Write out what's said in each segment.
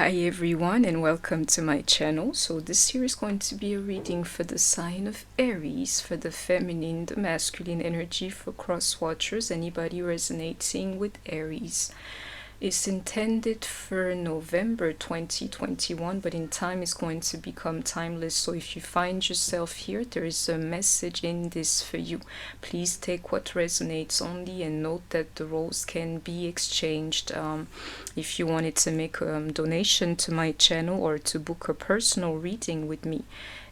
Hi everyone and welcome to my channel. So this here is going to be a reading for the sign of Aries, for the feminine, the masculine energy, for cross watchers, anybody resonating with Aries. It's intended for November 2021, but in time it's going to become timeless. So if you find yourself here, there is a message in this for you. Please take what resonates only, and note that the roles can be exchanged. If you wanted to make a donation to my channel or to book a personal reading with me,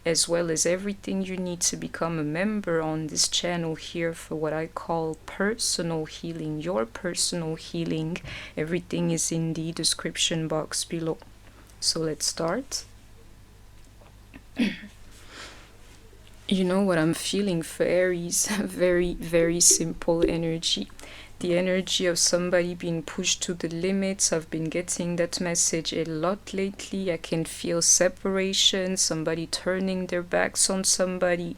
as well as everything you need to become a member on this channel here for what I call personal healing, your personal healing, everything is in the description box below. So let's start. You know what I'm feeling for Aries? Very, very simple energy. The energy of somebody being pushed to the limits. I've been getting that message a lot lately. I can feel separation, somebody turning their backs on somebody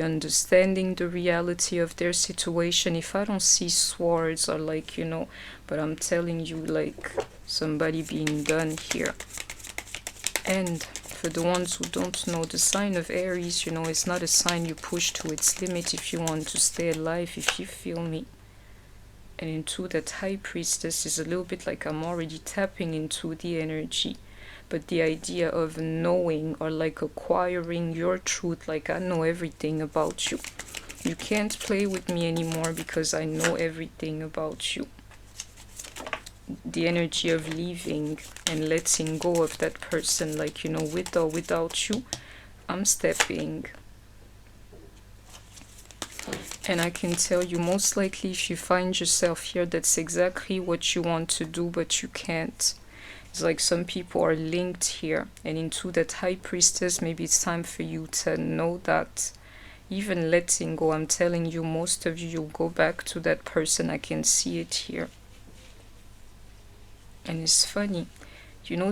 understanding the reality of their situation. If I don't see swords or but I'm telling you, somebody being done here. And for the ones who don't know, the sign of Aries, it's not a sign you push to its limit if you want to stay alive, if you feel me. And into that High Priestess is a little bit like I'm already tapping into the energy. But the idea of knowing or acquiring your truth, I know everything about you. You can't play with me anymore because I know everything about you. The energy of leaving and letting go of that person, with or without you, I'm stepping. And I can tell you, most likely if you find yourself here, that's exactly what you want to do, but you can't. It's like some people are linked here, and into that High Priestess, maybe it's time for you to know that even letting go, I'm telling you, most of you, you'll go back to that person. I can see it here. And it's funny,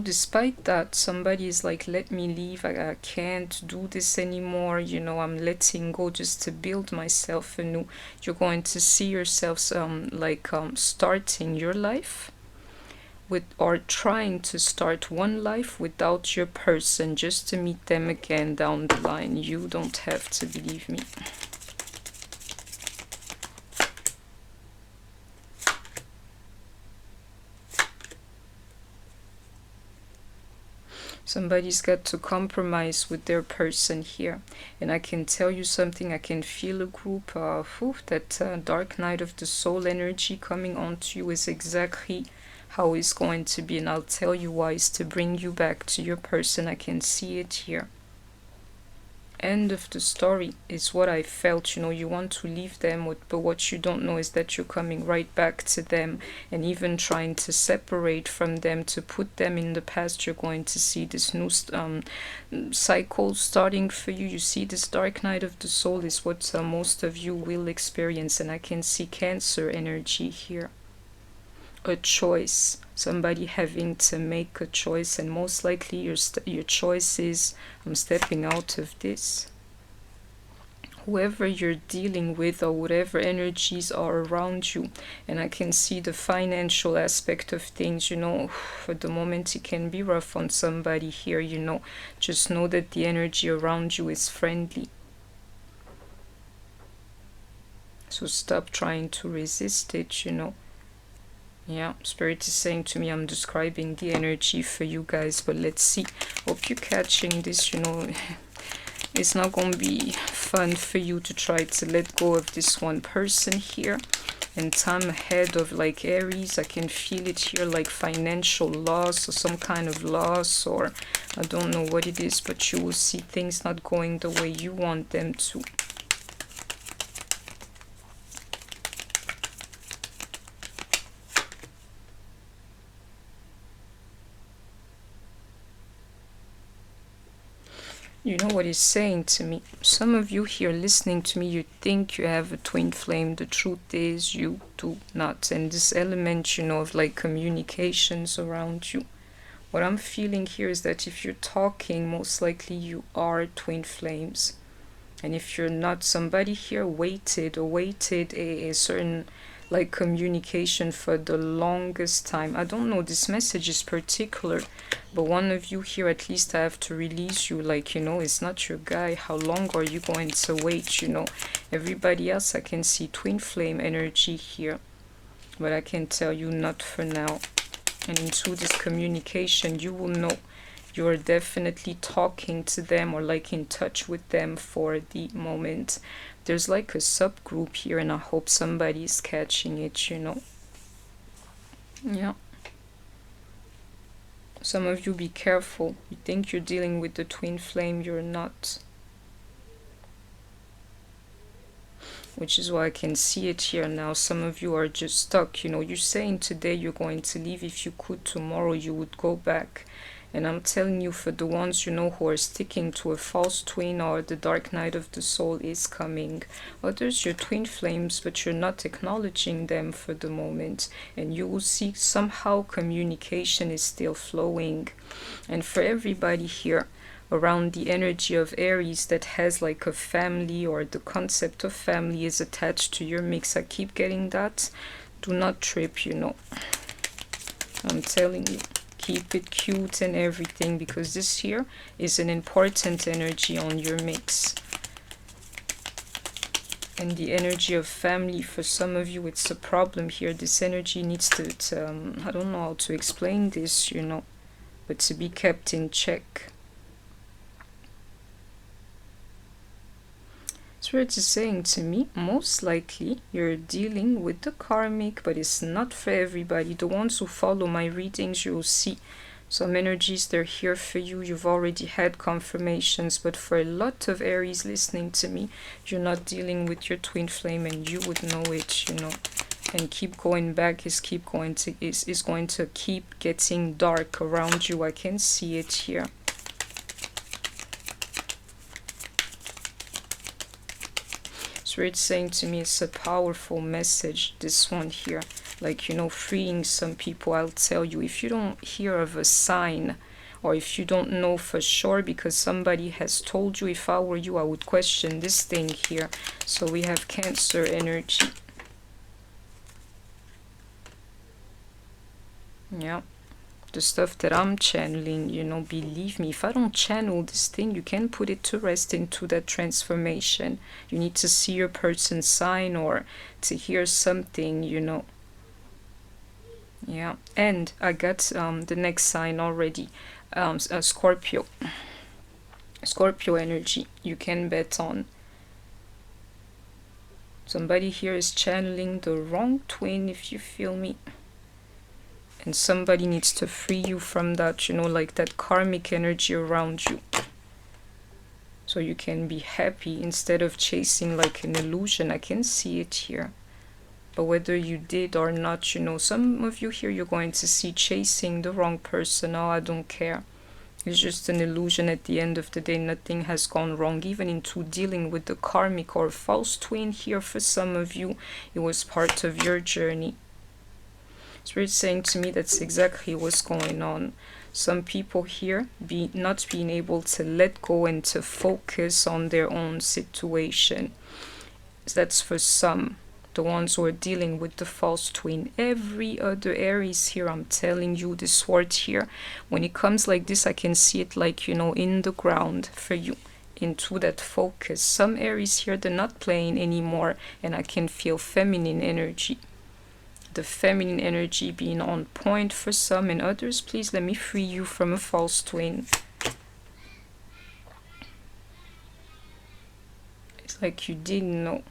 despite that, somebody is like, let me leave, I can't do this anymore, I'm letting go just to build myself anew. You're going to see yourself starting your life with, or trying to start one life without your person, just to meet them again down the line. You don't have to believe me. Somebody's got to compromise with their person here. And I can tell you something, I can feel a group that dark night of the soul energy coming onto you is exactly how it's going to be. And I'll tell you why. It's to bring you back to your person. I can see it here. End of the story is what I felt. You want to leave them, but what you don't know is that you're coming right back to them, and even trying to separate from them, to put them in the past. You're going to see this new cycle starting for you. You see, this dark night of the soul is what most of you will experience, and I can see Cancer energy here. A choice, somebody having to make a choice, and most likely your choice is, I'm stepping out of this. Whoever you're dealing with, or whatever energies are around you. And I can see the financial aspect of things. For the moment it can be rough on somebody here. Just know that the energy around you is friendly. So stop trying to resist it. Yeah, Spirit is saying to me, I'm describing the energy for you guys, but let's see. Hope you're catching this. It's not going to be fun for you to try to let go of this one person here. And time ahead of Aries, I can feel it here, financial loss or some kind of loss, or I don't know what it is, but you will see things not going the way you want them to. You know what he's saying to me? Some of you here listening to me, you think you have a twin flame. The truth is you do not. And this element, of communications around you. What I'm feeling here is that if you're talking, most likely you are twin flames. And if you're not, somebody here waited a certain like communication for the longest time. I don't know, this message is particular, but one of you here, at least I have to release you, like, you know, it's not your guy. How long are you going to wait, you know? Everybody else, I can see twin flame energy here, but I can tell you not for now. And into this communication, you will know you are definitely talking to them or like in touch with them for the moment. There's like a subgroup here, and I hope somebody is catching it, you know. Yeah. Some of you, be careful. You think you're dealing with the twin flame, you're not. Which is why I can see it here now. Some of you are just stuck, you know. You're saying today you're going to leave. If you could, tomorrow you would go back. And I'm telling you, for the ones, you know, who are sticking to a false twin, or the dark night of the soul is coming. Others, you're twin flames, but you're not acknowledging them for the moment. And you will see somehow communication is still flowing. And for everybody here, around the energy of Aries that has like a family, or the concept of family is attached to your mix. I keep getting that. Do not trip, you know. I'm telling you. Keep it cute and everything, because this here is an important energy on your mix. And the energy of family, for some of you, it's a problem here. This energy needs to I don't know how to explain this, you know, but to be kept in check. Spirit is saying to me, most likely you're dealing with the karmic, but it's not for everybody. The ones who follow my readings, you'll see some energies, they're here for you. You've already had confirmations, but for a lot of Aries listening to me, you're not dealing with your twin flame, and you would know it, you know. And keep going back is going to keep getting dark around you. I can see it here. Spirit saying to me, it's a powerful message, this one here, like, you know, freeing some people. I'll tell you, if you don't hear of a sign, or if you don't know for sure because somebody has told you, if I were you, I would question this thing here. So we have Cancer energy. Yeah. The stuff that I'm channeling, you know, believe me, if I don't channel this thing, you can put it to rest into that transformation. You need to see your person's sign, or to hear something, you know. Yeah, and I got the next sign already. Scorpio. Scorpio energy, you can bet on. Somebody here is channeling the wrong twin, if you feel me. And somebody needs to free you from that, you know, like that karmic energy around you. So you can be happy instead of chasing like an illusion. I can see it here. But whether you did or not, you know, some of you here, you're going to see chasing the wrong person. Oh, I don't care. It's just an illusion at the end of the day. Nothing has gone wrong. Even into dealing with the karmic or false twin here, for some of you, it was part of your journey. Spirit saying to me that's exactly what's going on. Some people here not being able to let go and to focus on their own situation. That's for some, the ones who are dealing with the false twin. Every other Aries here, I'm telling you, this sword here, when it comes like this, I can see it like, you know, in the ground for you, into that focus. Some Aries here, they're not playing anymore, and I can feel feminine energy. The feminine energy being on point for some, and others, please let me free you from a false twin. It's like you didn't know.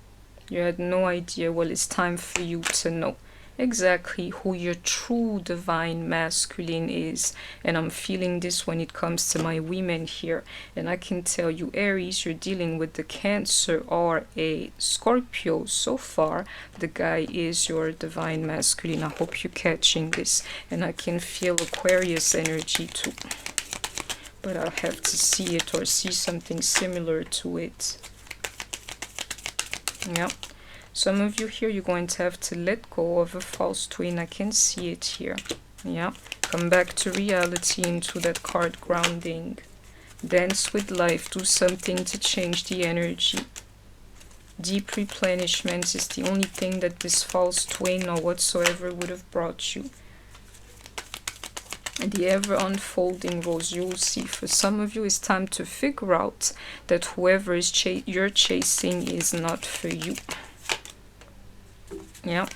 You had no idea. Well, it's time for you to know exactly who your true divine masculine is. And I'm feeling this when it comes to my women here. And I can tell you, Aries, you're dealing with the Cancer or a Scorpio. So far, the guy is your divine masculine. I hope you're catching this. And I can feel Aquarius energy too. But I'll have to see it or see something similar to it. Yeah. Some of you here, you're going to have to let go of a false twin. I can see it here. Yeah. Come back to reality, into that card grounding. Dance with life. Do something to change the energy. Deep replenishment is the only thing that this false twin or whatsoever would have brought you. And the ever unfolding rose, you'll see. For some of you, it's time to figure out that whoever is you're chasing is not for you. Yeah.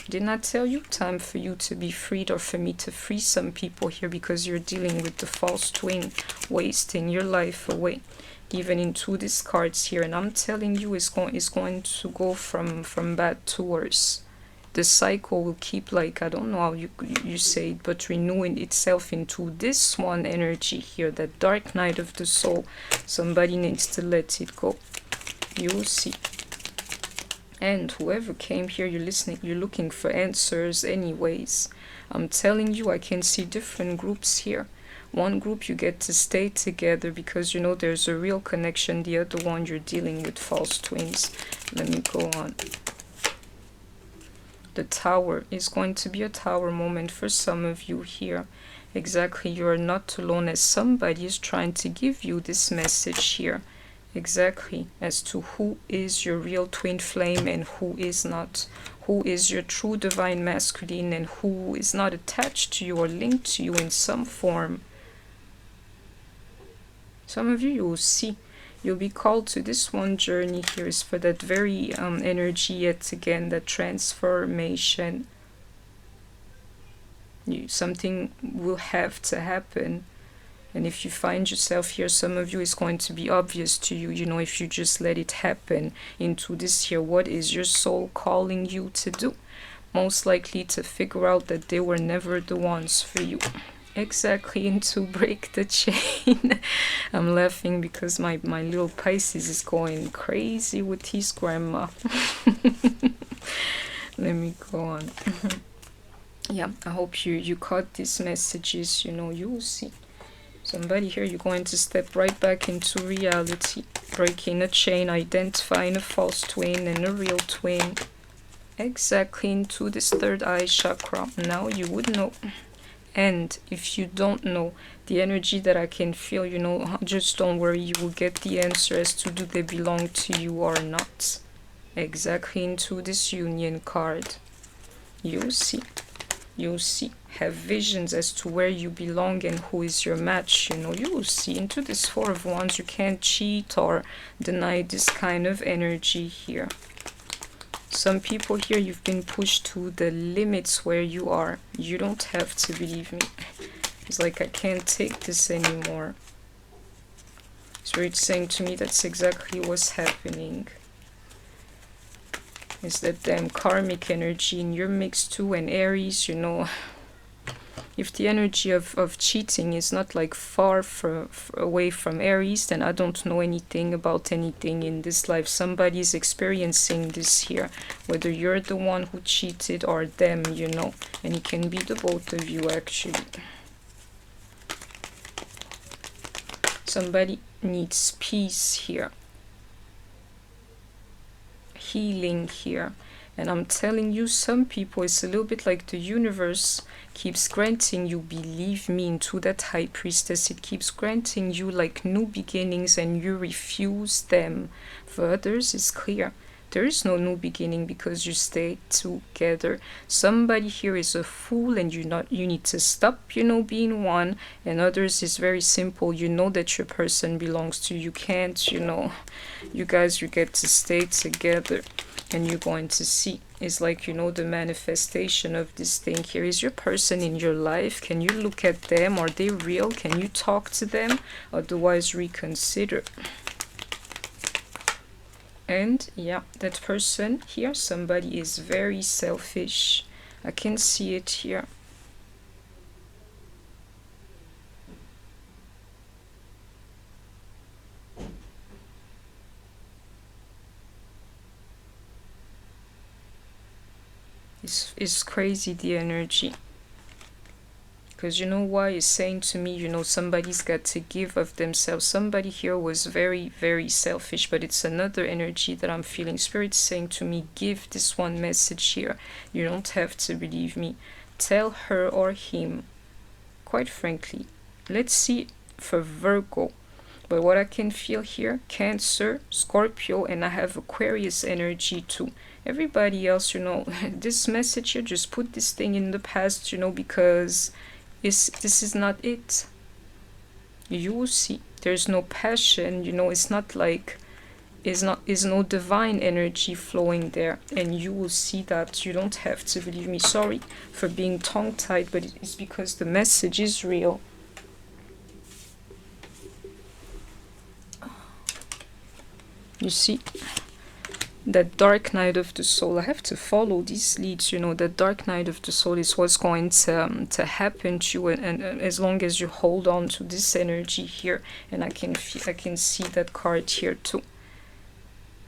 Didn't I tell you? Time for you to be freed, or for me to free some people here, because you're dealing with the false twin wasting your life away. Even into these cards here, and I'm telling you, it's going to go from bad to worse. The cycle will keep, like, I don't know how you say it, but renewing itself into this one energy here, that dark night of the soul. Somebody needs to let it go. You'll see. And whoever came here, you're listening, you're looking for answers anyways. I'm telling you, I can see different groups here. One group you get to stay together because you know there's a real connection. The other one, you're dealing with false twins. Let me go on. The Tower is going to be a Tower moment for some of you here. Exactly, you are not alone, as somebody is trying to give you this message here. Exactly, as to who is your real twin flame and who is not. Who is your true divine masculine and who is not attached to you or linked to you in some form. Some of you, you will see. You'll be called to this one journey here is for that very energy yet again, that transformation. Something will have to happen. And if you find yourself here, some of you, it's going to be obvious to you, you know, if you just let it happen into this here. What is your soul calling you to do? Most likely to figure out that they were never the ones for you. Exactly, and to break the chain. I'm laughing because my little Pisces is going crazy with his grandma. Let me go on. Yeah, I hope you caught these messages, you know, you will see. Somebody here, you're going to step right back into reality, breaking a chain, identifying a false twin and a real twin. Exactly, into this third eye chakra. Now you would know. And if you don't know, the energy that I can feel, you know, just don't worry, you will get the answer as to do they belong to you or not. Exactly, into this Union card. You'll see. You'll see. Have visions as to where you belong and who is your match, you know. You will see. Into this Four of Wands, you can't cheat or deny this kind of energy here. Some people here, you've been pushed to the limits where you are. You don't have to believe me. It's like, I can't take this anymore. Spirit's saying to me that's exactly what's happening. It's that damn karmic energy in your mix too, and Aries, you know. If the energy of cheating is not like far away from Aries, then I don't know anything about anything in this life. Somebody's experiencing this here, whether you're the one who cheated or them, you know. And it can be the both of you, actually. Somebody needs peace here. Healing here. And I'm telling you, some people, it's a little bit like the universe keeps granting you, believe me, into that High Priestess. It keeps granting you like new beginnings and you refuse them. For others, it's clear. There is no new beginning because you stay together. Somebody here is a fool and you need to stop, you know, being one. And others is very simple. You know that your person belongs to you. You can't, you know, you guys, you get to stay together. And you're going to see, it's like, you know, the manifestation of this thing here. Is your person in your life? Can you look at them? Are they real? Can you talk to them? Otherwise, reconsider. And yeah, that person here, somebody is very selfish. I can see it here. It's crazy, the energy. Because you know why? It's saying to me, you know, somebody's got to give of themselves. Somebody here was very, very selfish, but it's another energy that I'm feeling. Spirit's saying to me, give this one message here. You don't have to believe me. Tell her or him, quite frankly. Let's see for Virgo. But what I can feel here, Cancer, Scorpio, and I have Aquarius energy too. Everybody else, you know, this message here, just put this thing in the past, you know, because this is not it. You will see. There's no passion, you know, it's not like, is no divine energy flowing there, and you will see that. You don't have to believe me. Sorry for being tongue-tied, but it's because the message is real. You see, that dark night of the soul, I have to follow these leads, you know. That dark night of the soul is what's going to happen to you, and as long as you hold on to this energy here, and I can see that card here too.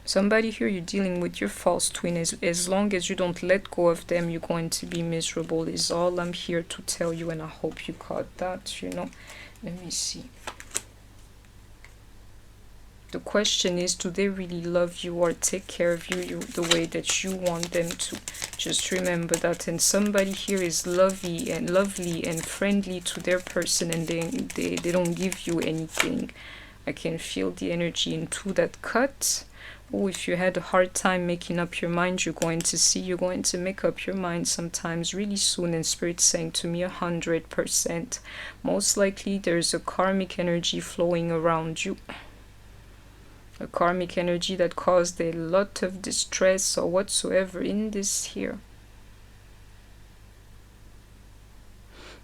Somebody here, you're dealing with your false twin. As long as you don't let go of them, you're going to be miserable, is all I'm here to tell you, and I hope you caught that, you know. Let me see. The question is, do they really love you or take care of you the way that you want them to? Just remember that. And somebody here is lovely and friendly to their person, and they don't give you anything. I can feel the energy into that cut. Oh, if you had a hard time making up your mind, you're going to make up your mind sometimes really soon. And Spirit's saying to me 100%. Most likely there's a karmic energy flowing around you. A karmic energy that caused a lot of distress or whatsoever in this here.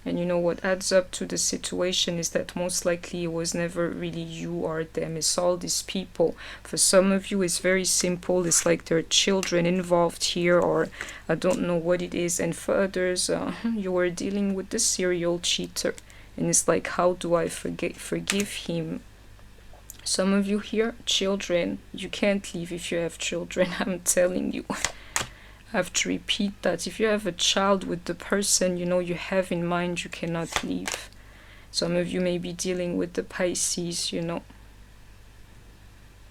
And you know what adds up to the situation is that most likely it was never really you or them. It's all these people. For some of you, it's very simple. It's like there are children involved here, or I don't know what it is. And for others, you are dealing with the serial cheater. And it's like, how do I forgive him? Some of you here, children, you can't leave if you have children, I'm telling you. I have to repeat that. If you have a child with the person, you know, you have in mind, you cannot leave. Some of you may be dealing with the Pisces, you know.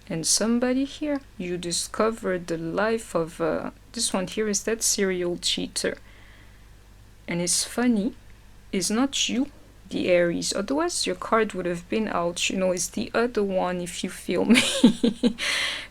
And somebody here, you discovered the life of, this one here is that serial cheater. And it's funny, it's not you, the Aries, otherwise your card would have been out, you know. It's the other one, if you feel me.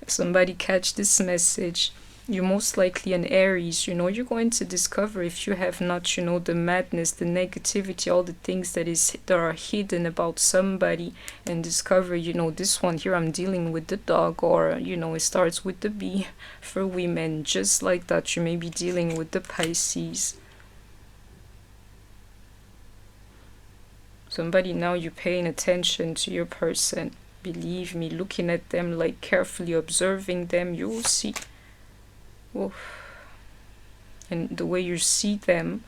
Somebody catch this message. You're most likely an Aries, you know. You're going to discover, if you have not, you know, the madness, the negativity, all the things that are hidden about somebody, and discover, you know, this one here, I'm dealing with the dog, or, you know, it starts with the B for women, just like that. You may be dealing with the Pisces. Somebody now, you're paying attention to your person. Believe me, looking at them, like carefully observing them, you will see. Oof. And the way you see them,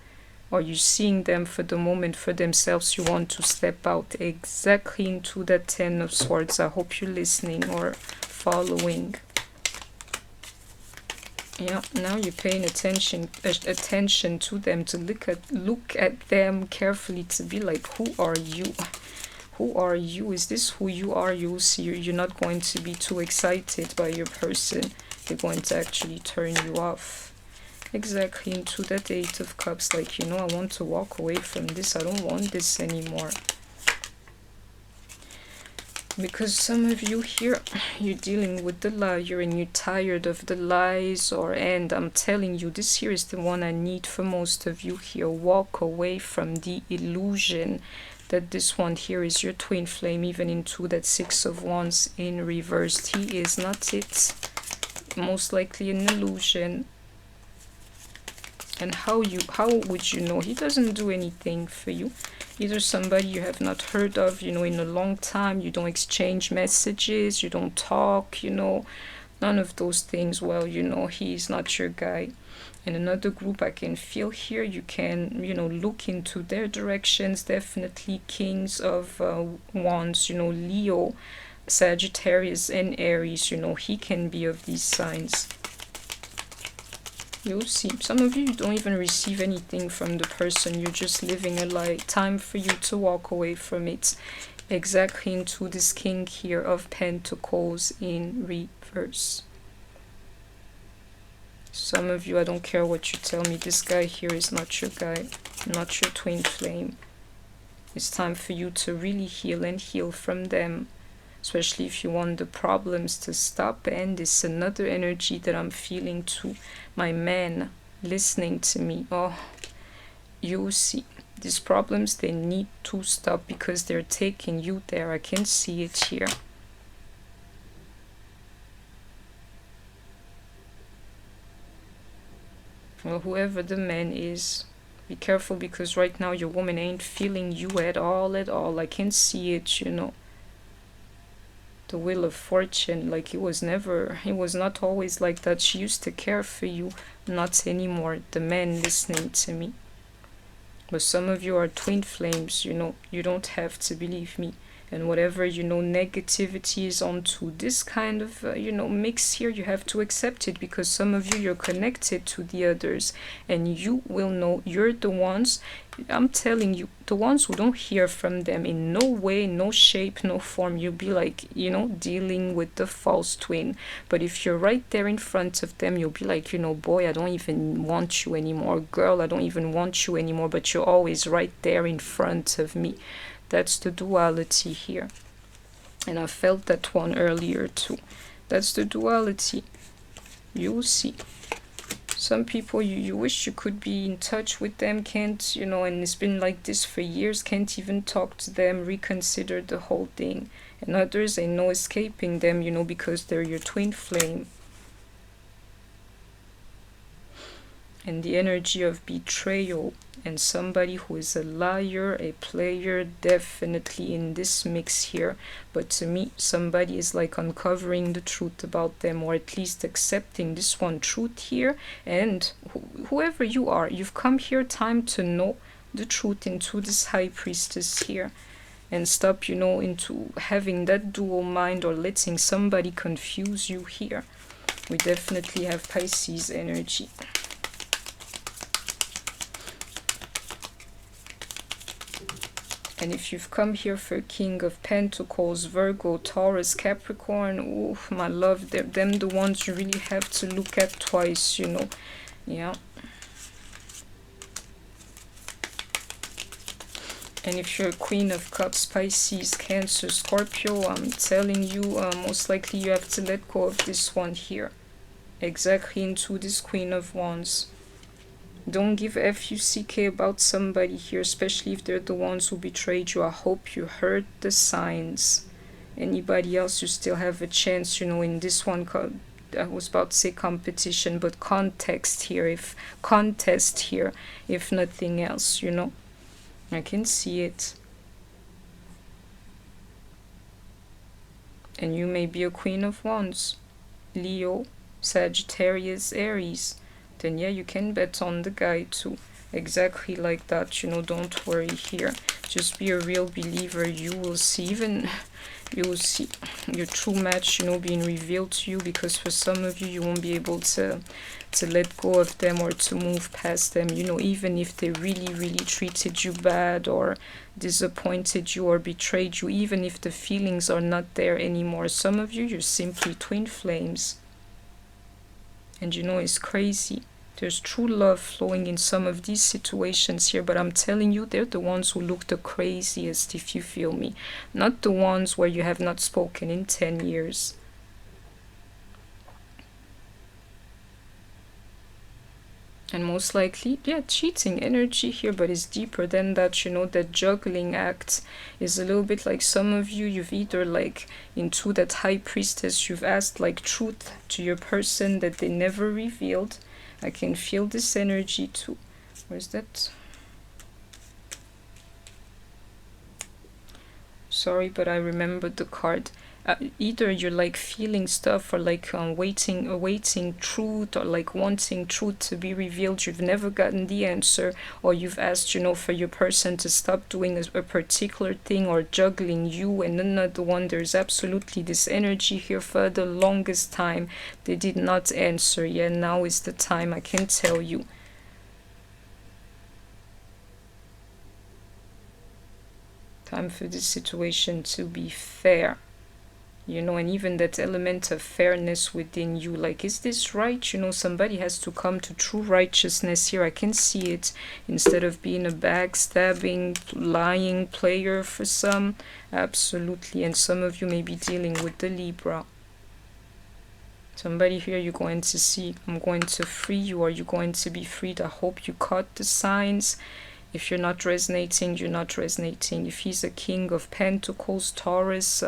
or you're seeing them for the moment for themselves, you want to step out exactly into that 10 of Swords. I hope you're listening or following. Yeah, now you're paying attention to them, to look at them carefully, to be like, who are you? Who are you? Is this who you are? You'll see. You're not going to be too excited by your person. They're going to actually turn you off. Exactly into that 8 of Cups, like, you know, I want to walk away from this. I don't want this anymore. Because some of you here, you're dealing with the liar, and you're tired of the lies, and I'm telling you, this here is the one I need for most of you here. Walk away from the illusion that this one here is your twin flame, even into that 6 of Wands in reversed. He is not it. Most likely an illusion. And how would you know? He doesn't do anything for you. Either somebody you have not heard of, you know, in a long time. You don't exchange messages, you don't talk, you know, none of those things. Well, you know, he's not your guy. And another group I can feel here, you can, you know, look into their directions. Definitely Kings of Wands, you know, Leo, Sagittarius and Aries, you know, he can be of these signs. You'll see. Some of you don't even receive anything from the person. You're just living a lie. Time for you to walk away from it. Exactly into this King here of Pentacles in reverse. Some of you, I don't care what you tell me, this guy here is not your guy, not your twin flame. It's time for you to really heal and heal from them. especially if you want the problems to stop. And it's another energy that I'm feeling too. My man listening to me. Oh, you see, these problems, they need to stop because they're taking you there. I can see it here. Well, whoever the man is, be careful, because right now your woman ain't feeling you at all, at all. I can see it, you know. The Wheel of Fortune, like it was not always like that. She used to care for you, not anymore. The man listening to me. But some of you are twin flames, you know. You don't have to believe me. And whatever, you know, negativity is onto this kind of, you know, mix here, you have to accept it, because some of you, you're connected to the others, and you will know you're the ones, I'm telling you, the ones who don't hear from them in no way, no shape, no form. You'll be like, you know, dealing with the false twin. But if you're right there in front of them, you'll be like, you know, boy, I don't even want you anymore. Girl, I don't even want you anymore. But you're always right there in front of me. That's the duality here. And I felt that one earlier too. That's the duality. You'll see. Some people, you wish you could be in touch with them, can't, you know, and it's been like this for years, can't even talk to them, reconsider the whole thing. And others, ain't no escaping them, you know, because they're your twin flame. And the energy of betrayal, and somebody who is a liar, a player, definitely in this mix here. But to me, somebody is like uncovering the truth about them, or at least accepting this one truth here. And whoever you are, you've come here time to know the truth into this high priestess here, and stop, you know, into having that dual mind or letting somebody confuse you here. We definitely have Pisces energy. And if you've come here for King of Pentacles, Virgo, Taurus, Capricorn, ooh, my love, they're them the ones you really have to look at twice, you know. Yeah. And if you're Queen of Cups, Pisces, Cancer, Scorpio, I'm telling you, most likely you have to let go of this one here. Exactly, into this Queen of Wands. Don't give F-U-C-K about somebody here, especially if they're the ones who betrayed you. I hope you heard the signs. Anybody else, you still have a chance, you know, in this one. I was about to say competition, but contest here, if nothing else, you know. I can see it. And you may be a Queen of Wands. Leo, Sagittarius, Aries. Then yeah, you can bet on the guy too. Exactly like that, you know, don't worry here. Just be a real believer. You will see, even you will see your true match, you know, being revealed to you, because for some of you, you won't be able to let go of them or to move past them, you know, even if they really, really treated you bad or disappointed you or betrayed you, even if the feelings are not there anymore. Some of you, you're simply twin flames. And you know, it's crazy. There's true love flowing in some of these situations here, but I'm telling you, they're the ones who look the craziest, if you feel me. Not the ones where you have not spoken in 10 years. And most likely, yeah, cheating energy here, but it's deeper than that, you know. That juggling act is a little bit like some of you, you've either like into that high priestess, you've asked like truth to your person that they never revealed. I can feel this energy too. Where's that? Sorry, but I remembered the card. Either you're like feeling stuff, or like awaiting truth, or like wanting truth to be revealed. You've never gotten the answer, or you've asked, you know, for your person to stop doing a particular thing, or juggling you and another one. There's absolutely this energy here for the longest time. They did not answer. Yeah, now is the time, I can tell you. Time for this situation to be fair. you know, and even that element of fairness within you, like, is this right? You know, somebody has to come to true righteousness here. I can see it, instead of being a backstabbing, lying player for some. Absolutely. And some of you may be dealing with the Libra. Somebody here, you're going to see, I'm going to free you, or you're going to be freed. I hope you caught the signs. If you're not resonating, you're not resonating. If he's a King of Pentacles, Taurus,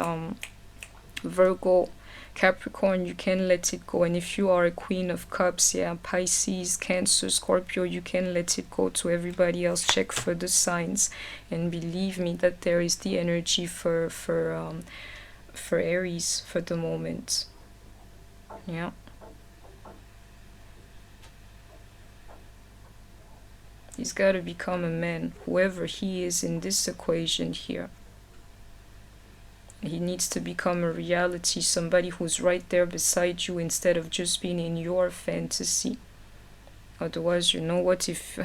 Virgo, Capricorn, you can let it go. And if you are a Queen of Cups, yeah, Pisces, Cancer, Scorpio, you can let it go. To everybody else, check for the signs, and believe me that there is the energy for Aries for the moment. Yeah. He's got to become a man, whoever he is in this equation here. He needs to become a reality, somebody who's right there beside you instead of just being in your fantasy. Otherwise, you know what, if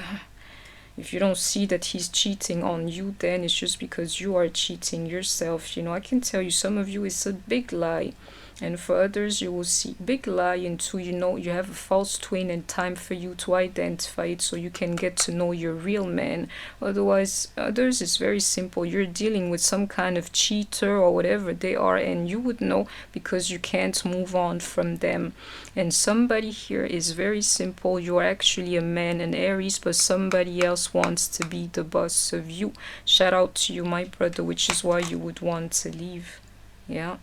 you don't see that he's cheating on you, then it's just because you are cheating yourself. You know, I can tell you, some of you, it's a big lie. And for others, you will see big lie into, you know, you have a false twin, and time for you to identify it so you can get to know your real man. Otherwise, others, it's very simple. You're dealing with some kind of cheater or whatever they are, and you would know because you can't move on from them. And somebody here is very simple. You're actually a man, an Aries, but somebody else wants to be the boss of you. Shout out to you, my brother, which is why you would want to leave. Yeah.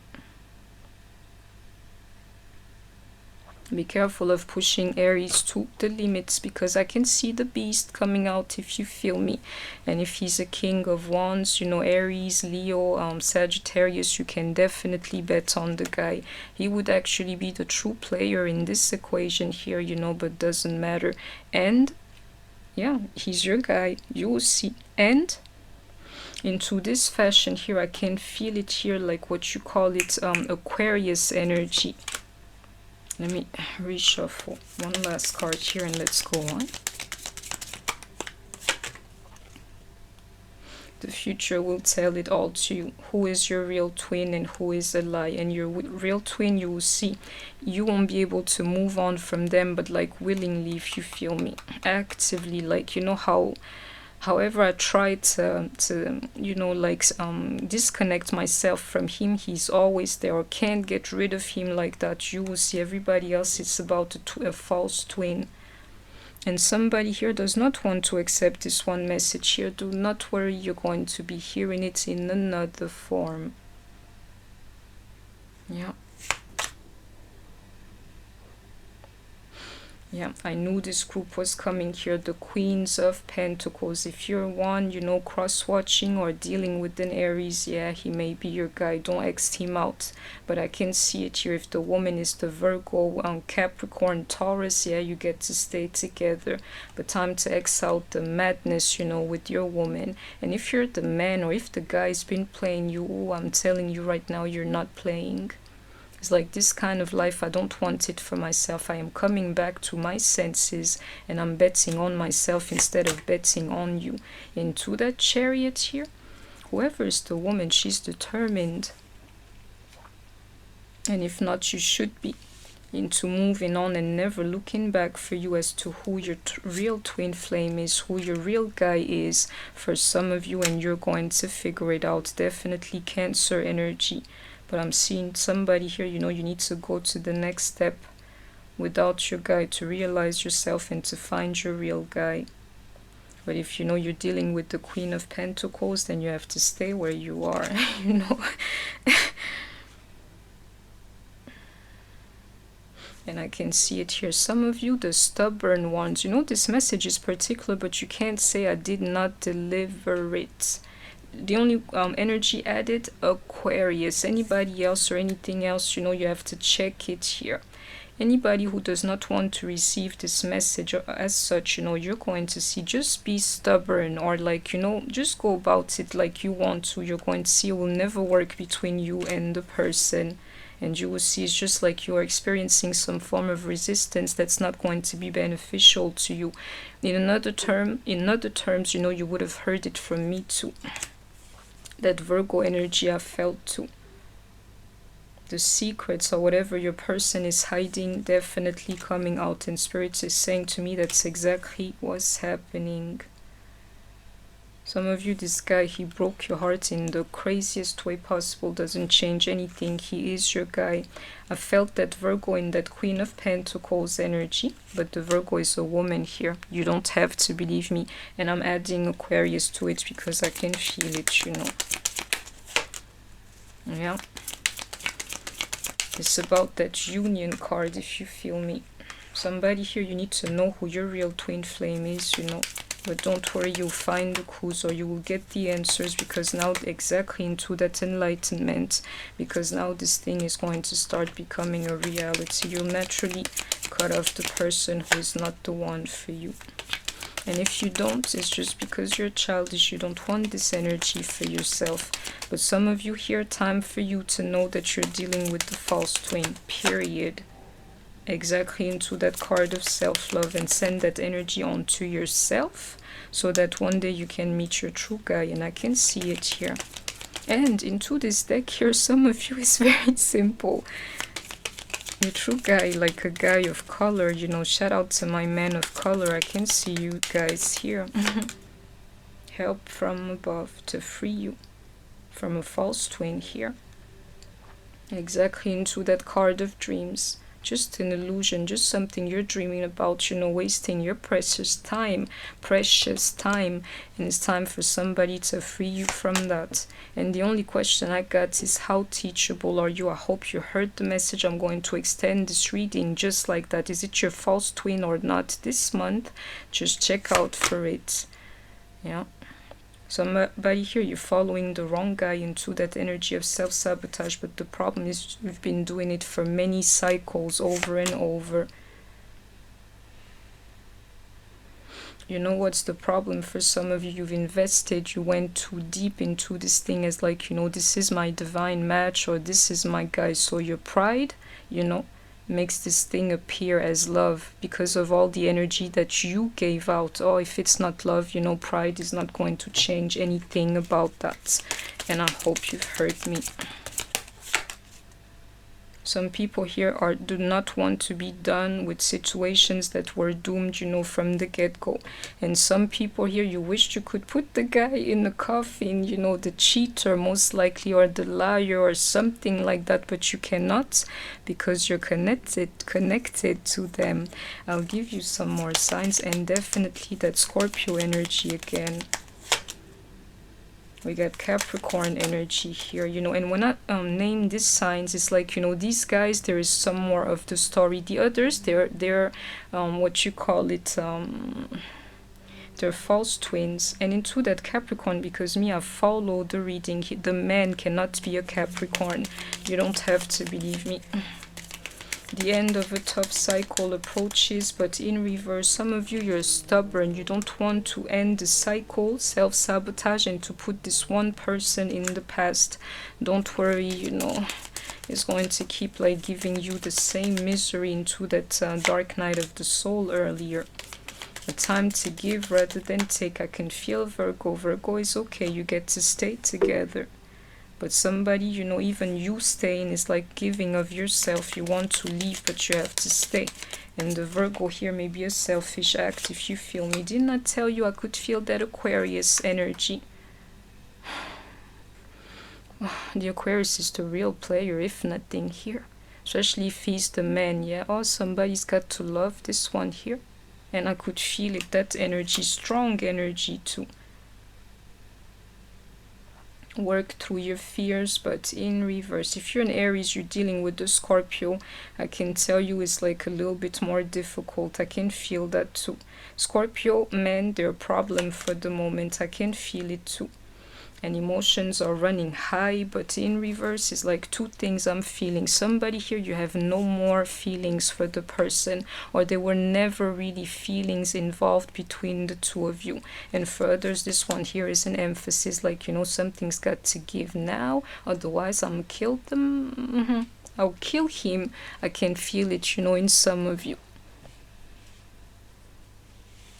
Be careful of pushing Aries to the limits, because I can see the beast coming out, if you feel me. And if he's a King of Wands, you know, Aries, Leo, Sagittarius, you can definitely bet on the guy. He would actually be the true player in this equation here, you know, but doesn't matter. And yeah, he's your guy, you will see. And into this fashion here, I can feel it here, like what you call it, Aquarius energy. Let me reshuffle one last card here and let's go on. The future will tell it all to you. Who is your real twin and who is a lie? And your real twin, you will see. You won't be able to move on from them, but like willingly, if you feel me. Actively, like, you know how... However, I try to you know, like, disconnect myself from him, he's always there, or can't get rid of him like that. You will see. Everybody else, it's about a false twin. And somebody here does not want to accept this one message here. Do not worry, you're going to be hearing it in another form. Yeah. Yeah, I knew this group was coming here. The Queens of Pentacles. If you're one, you know, cross-watching or dealing with an Aries, yeah, he may be your guy. Don't X him out. But I can see it here. If the woman is the Virgo, Capricorn, Taurus, yeah, you get to stay together. But time to X out the madness, you know, with your woman. And if you're the man, or if the guy's been playing you, ooh, I'm telling you right now, you're not playing. It's like, this kind of life, I don't want it for myself. I am coming back to my senses, and I'm betting on myself instead of betting on you. Into that Chariot here, whoever is the woman, she's determined. And if not, you should be. Into moving on and never looking back for you as to who your real twin flame is, who your real guy is for some of you, and you're going to figure it out. Definitely Cancer energy. But I'm seeing somebody here, you know, you need to go to the next step without your guy to realize yourself and to find your real guy. But if you know you're dealing with the Queen of Pentacles, then you have to stay where you are, you know. And I can see it here. Some of you, the stubborn ones, you know, this message is particular, but you can't say I did not deliver it. The only energy added, Aquarius. Anybody else or anything else, you know, you have to check it here. Anybody who does not want to receive this message as such, you know, you're going to see, just be stubborn, or like, you know, just go about it like you want to. You're going to see it will never work between you and the person. And you will see it's just like you are experiencing some form of resistance that's not going to be beneficial to you. In other terms, you know, you would have heard it from me too. That Virgo energy I felt too. The secrets or whatever your person is hiding definitely coming out, and Spirit is saying to me that's exactly what's happening. Some of you, this guy, he broke your heart in the craziest way possible, doesn't change anything. He is your guy. I felt that Virgo in that Queen of Pentacles energy, but the Virgo is a woman here. You don't have to believe me. And I'm adding Aquarius to it because I can feel it, you know. Yeah. It's about that union card, if you feel me. Somebody here, you need to know who your real twin flame is, you know. But don't worry, you'll find the clues, or you will get the answers, because now exactly into that enlightenment, because now this thing is going to start becoming a reality. You'll naturally cut off the person who is not the one for you. And if you don't, it's just because you're childish. You don't want this energy for yourself. But some of you here, time for you to know that you're dealing with the false twin, period. Exactly into that card of self-love, and send that energy on to yourself so that one day you can meet your true guy. And I can see it here. And into this deck here, some of you is very simple. Your true guy, like a guy of color, you know. Shout out to my man of color. I can see you guys here. Help from above to free you from a false twin here. Exactly into that card of dreams. Just an illusion, just something you're dreaming about, you know, wasting your precious time. And it's time for somebody to free you from that. And the only question I got is, how teachable are you? I hope you heard the message. I'm going to extend this reading just like that. Is it your false twin or not this month? Just check out for it. Yeah. Somebody here, you're following the wrong guy into that energy of self-sabotage, but the problem is you've been doing it for many cycles over and over. You know what's the problem for some of you? You've invested, you went too deep into this thing as like, you know, this is my divine match, or this is my guy. So your pride, you know, makes this thing appear as love because of all the energy that you gave out. Oh, if it's not love, you know, pride is not going to change anything about that. And I hope you've heard me. Some people here do not want to be done with situations that were doomed, you know, from the get-go. And some people here, you wished you could put the guy in the coffin, you know, the cheater most likely, or the liar or something like that, but you cannot because you're connected to them. I'll give you some more signs, and definitely that Scorpio energy again. We got Capricorn energy here, you know. And when I name these signs, it's like, you know, these guys, there is some more of the story. The others, they're what you call it, they're false twins. And into that Capricorn, because me, I follow the reading, the man cannot be a Capricorn. You don't have to believe me. The end of a tough cycle approaches, but in reverse. Some of you, you're stubborn. You don't want to end the cycle, self-sabotage, and to put this one person in the past. Don't worry, you know, it's going to keep like giving you the same misery into that dark night of the soul earlier. A time to give rather than take. I can feel Virgo. Virgo is okay. You get to stay together. But somebody, you know, even you staying is like giving of yourself. You want to leave, but you have to stay. And the Virgo here may be a selfish act, if you feel me. Didn't I tell you I could feel that Aquarius energy? The Aquarius is the real player, if nothing here. Especially if he's the man, yeah. Oh, somebody's got to love this one here. And I could feel it, that energy, strong energy too. Work through your fears, but in reverse. If you're an Aries, you're dealing with the Scorpio, I can tell you it's like a little bit more difficult. I can feel that too. Scorpio men, they're a problem for the moment. I can feel it too. And emotions are running high, but in reverse is like two things I'm feeling. Somebody here, you have no more feelings for the person, or there were never really feelings involved between the two of you. And for others, this one here is an emphasis, like, you know, something's got to give now, otherwise I'm kill them. I'll kill him. I can feel it, you know, in some of you.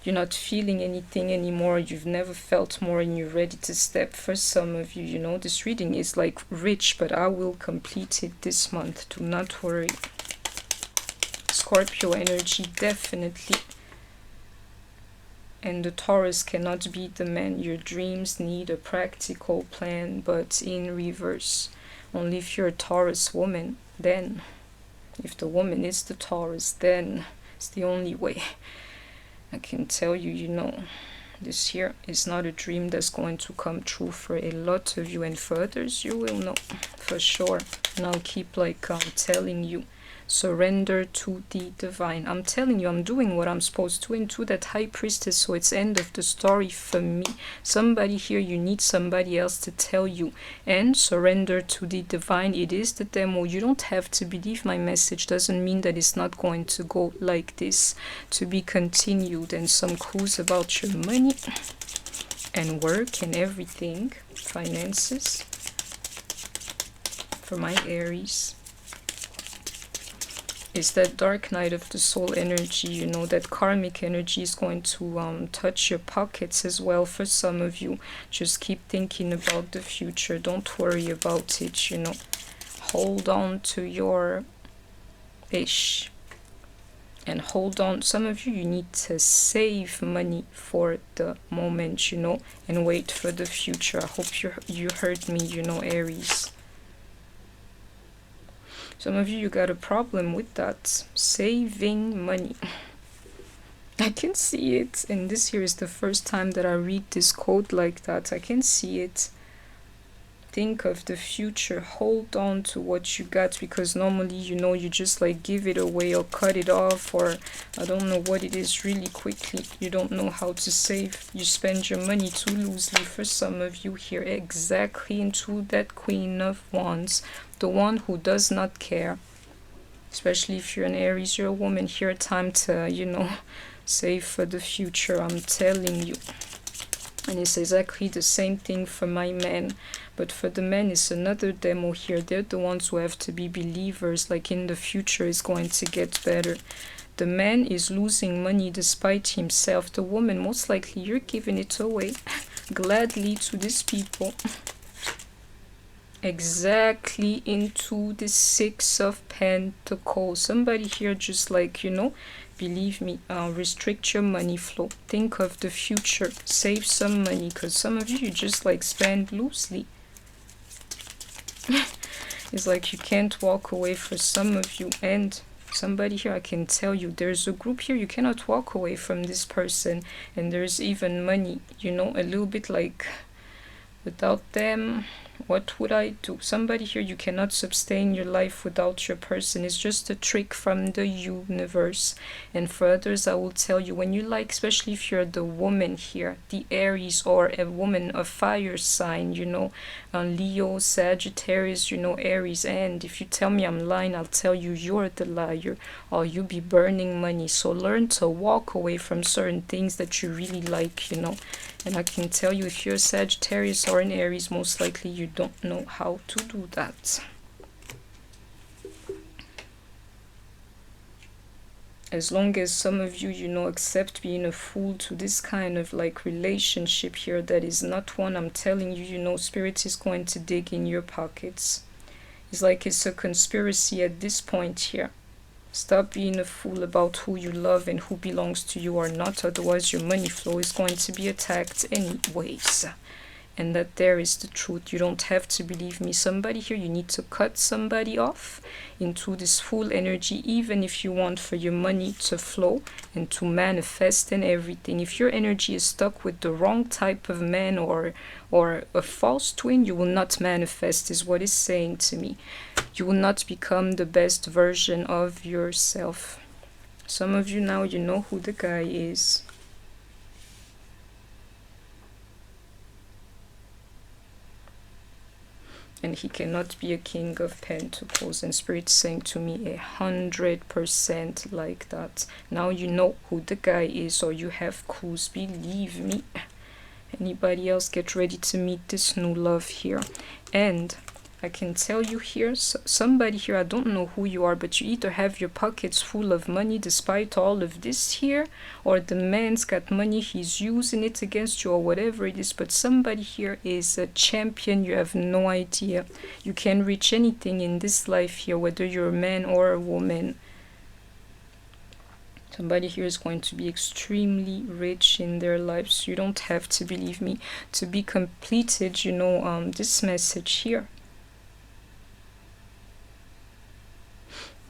you're not feeling anything anymore, you've never felt more, and you're ready to step. For some of you, you know, this reading is like rich, but I will complete it this month. Do not worry. Scorpio energy, definitely. And the Taurus cannot be the man. Your dreams need a practical plan, but in reverse. Only if you're a Taurus woman, then. If the woman is the Taurus, then it's the only way. I can tell you, you know, this here is not a dream that's going to come true for a lot of you, and for others you will know for sure. And I'll keep like telling you, surrender to the divine. I'm telling you, I'm doing what I'm supposed to into that high priestess, so it's end of the story for me. Somebody here, you need somebody else to tell you, and surrender to the divine. It is the demo. You don't have to believe my message. Doesn't mean that it's not going to go like this. To be continued. And some clues about your money and work and everything. Finances for my Aries is that dark night of the soul energy. You know, that karmic energy is going to touch your pockets as well. For some of you, just keep thinking about the future. Don't worry about it, you know. Hold on to your ish. And hold on. Some of you, you need to save money for the moment, you know, and wait for the future. I hope you heard me, you know, Aries. Some of you, you got a problem with that. Saving money. I can see it. And this here is the first time that I read this quote like that. I can see it. Think of the future. Hold on to what you got, because normally, you know, you just like give it away or cut it off, or I don't know what it is, really quickly. You don't know how to save. You spend your money too loosely. For some of you here, exactly into that Queen of Wands, the one who does not care. Especially if you're an Aries, you're a woman here, time to, you know, save for the future. I'm telling you. And it's exactly the same thing for my men. But for the men, it's another demo here. They're the ones who have to be believers, like in the future is going to get better. The man is losing money despite himself. The woman, most likely, you're giving it away gladly to these people. Exactly into the Six of Pentacles. Somebody here just like, you know, believe me, restrict your money flow. Think of the future. Save some money, because some of you just like spend loosely. It's like you can't walk away for some of you. And somebody here, I can tell you, there's a group here, you cannot walk away from this person. And there's even money, you know, a little bit like, without them, what would I do? Somebody here, you cannot sustain your life without your person. It's just a trick from the universe. And for others, I will tell you, when you like, especially if you're the woman here, the Aries, or a woman of fire sign, you know, Leo, Sagittarius, you know, Aries. And if you tell me I'm lying, I'll tell you you're the liar, or you be burning money. So learn to walk away from certain things that you really like, you know. And I can tell you, if you're a Sagittarius or an Aries, most likely you don't know how to do that. As long as some of you, you know, accept being a fool to this kind of like relationship here, that is not one. I'm telling you, you know, Spirit is going to dig in your pockets. It's like it's a conspiracy at this point here. Stop being a fool about who you love and who belongs to you or not. Otherwise, your money flow is going to be attacked anyways. And that there is the truth. You don't have to believe me. Somebody here, you need to cut somebody off into this full energy, even if you want for your money to flow and to manifest and everything. If your energy is stuck with the wrong type of man or a false twin, you will not manifest, is what it's saying to me. You will not become the best version of yourself. Some of you now, you know who the guy is. And he cannot be a King of Pentacles. And Spirit saying to me 100% like that. Now you know who the guy is, or you have clues. Believe me. Anybody else, get ready to meet this new love here. And I can tell you here, somebody here, I don't know who you are, but you either have your pockets full of money despite all of this here, or the man's got money, he's using it against you, or whatever it is. But somebody here is a champion. You have no idea. You can reach anything in this life here, whether you're a man or a woman. Somebody here is going to be extremely rich in their lives. You don't have to believe me to be completed, you know, this message here.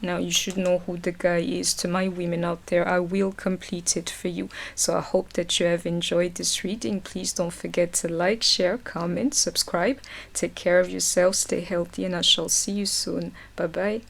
Now you should know who the guy is. To my women out there, I will complete it for you. So I hope that you have enjoyed this reading. Please don't forget to like, share, comment, subscribe. Take care of yourself, stay healthy, and I shall see you soon. Bye bye.